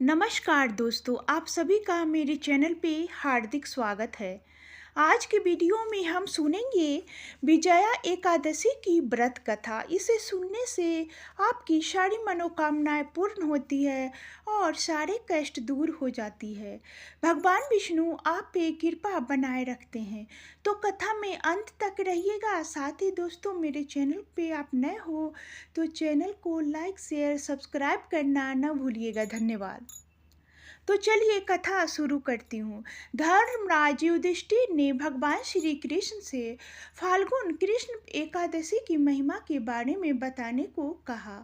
नमस्कार दोस्तों, आप सभी का मेरे चैनल पे हार्दिक स्वागत है। आज के वीडियो में हम सुनेंगे विजया एकादशी की व्रत कथा। इसे सुनने से आपकी सारी मनोकामनाएं पूर्ण होती है और सारे कष्ट दूर हो जाती है। भगवान विष्णु आप पे कृपा बनाए रखते हैं। तो कथा में अंत तक रहिएगा। साथ ही दोस्तों, मेरे चैनल पे आप नए हो तो चैनल को लाइक शेयर सब्सक्राइब करना न भूलिएगा। धन्यवाद। तो चलिए कथा शुरू करती हूँ। धर्मराज युधिष्ठिर ने भगवान श्री कृष्ण से फाल्गुन कृष्ण एकादशी की महिमा के बारे में बताने को कहा।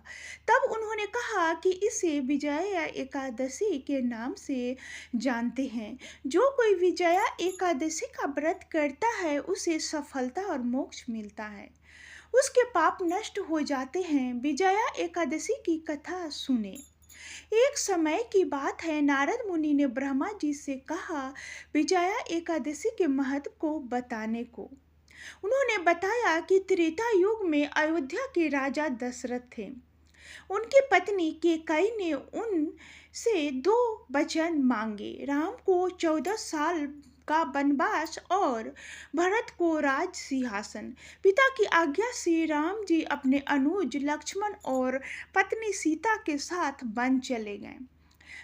तब उन्होंने कहा कि इसे विजया एकादशी के नाम से जानते हैं। जो कोई विजया एकादशी का व्रत करता है उसे सफलता और मोक्ष मिलता है, उसके पाप नष्ट हो जाते हैं। विजया एकादशी की कथा सुने। एक समय की बात है, नारद मुनि ने ब्रह्मा जी से कहा विजया एकादशी के महत्व को बताने को। उन्होंने बताया कि त्रेता युग में अयोध्या के राजा दशरथ थे। उनकी पत्नी कैकेयी ने उनसे दो वचन मांगे, राम को 14 साल का वनवास और भरत को राज सिंहासन। पिता की आज्ञा से राम जी अपने अनुज लक्ष्मण और पत्नी सीता के साथ वन चले गए,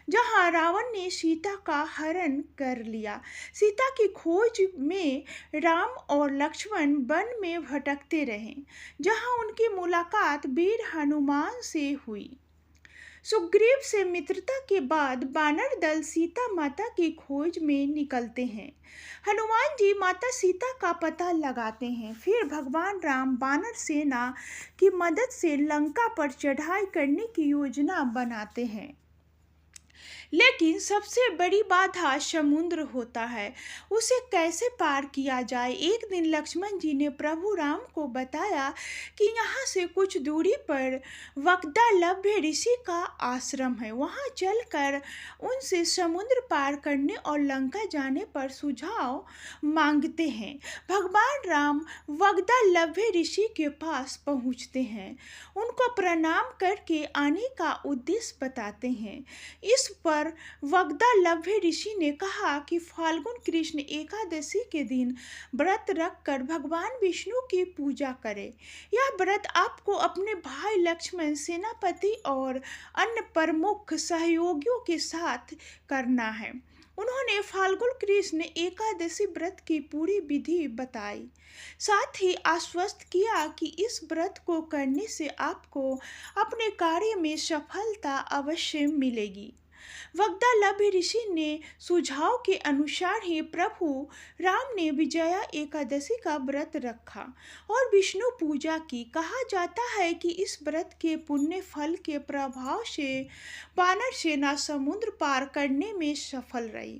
जहां रावण ने सीता का हरण कर लिया। सीता की खोज में राम और लक्ष्मण वन में भटकते रहे, जहां उनकी मुलाकात वीर हनुमान से हुई। सुग्रीव से मित्रता के बाद वानर दल सीता माता की खोज में निकलते हैं। हनुमान जी माता सीता का पता लगाते हैं। फिर भगवान राम वानर सेना की मदद से लंका पर चढ़ाई करने की योजना बनाते हैं। लेकिन सबसे बड़ी बाधा समुद्र होता है, उसे कैसे पार किया जाए। एक दिन लक्ष्मण जी ने प्रभु राम को बताया कि यहाँ से कुछ दूरी पर वक्दालभ्य ऋषि का आश्रम है, वहाँ चलकर उनसे समुद्र पार करने और लंका जाने पर सुझाव मांगते हैं। भगवान राम वक्दालभ्य ऋषि के पास पहुँचते हैं, उनको प्रणाम करके आने का उद्देश्य बताते हैं। इस पर वक्दालभ्य ऋषि ने कहा कि फाल्गुन कृष्ण एकादशी के दिन व्रत रखकर भगवान विष्णु की पूजा करें। यह व्रत आपको अपने भाई लक्ष्मण, सेनापति और अन्य प्रमुख सहयोगियों के साथ करना है। उन्होंने फाल्गुन कृष्ण एकादशी व्रत की पूरी विधि बताई, साथ ही आश्वस्त किया कि इस व्रत को करने से आपको अपने कार्य में सफलता अवश्य मिलेगी। वक्दालभ्य ऋषि ने सुझाव के अनुसार ही प्रभु राम ने विजया एकादशी का व्रत रखा और विष्णु पूजा की। कहा जाता है कि इस व्रत के पुण्य फल के प्रभाव से वानर सेना समुद्र पार करने में सफल रही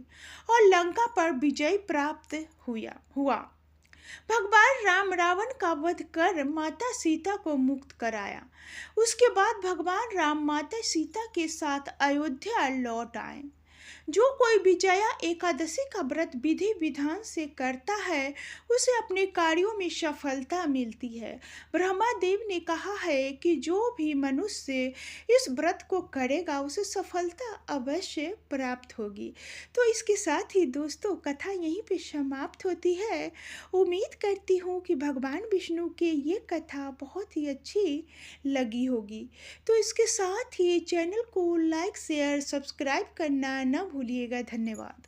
और लंका पर विजय प्राप्त हुआ। भगवान राम रावण का वध कर माता सीता को मुक्त कराया। उसके बाद भगवान राम माता सीता के साथ अयोध्या लौट आए। जो कोई विजया एकादशी का व्रत विधि विधान से करता है उसे अपने कार्यों में सफलता मिलती है। ब्रह्मा देव ने कहा है कि जो भी मनुष्य इस व्रत को करेगा उसे सफलता अवश्य प्राप्त होगी। तो इसके साथ ही दोस्तों, कथा यहीं पे समाप्त होती है। उम्मीद करती हूँ कि भगवान विष्णु की ये कथा बहुत ही अच्छी लगी होगी। तो इसके साथ ही चैनल को लाइक शेयर सब्सक्राइब करना न भूलिएगा। धन्यवाद।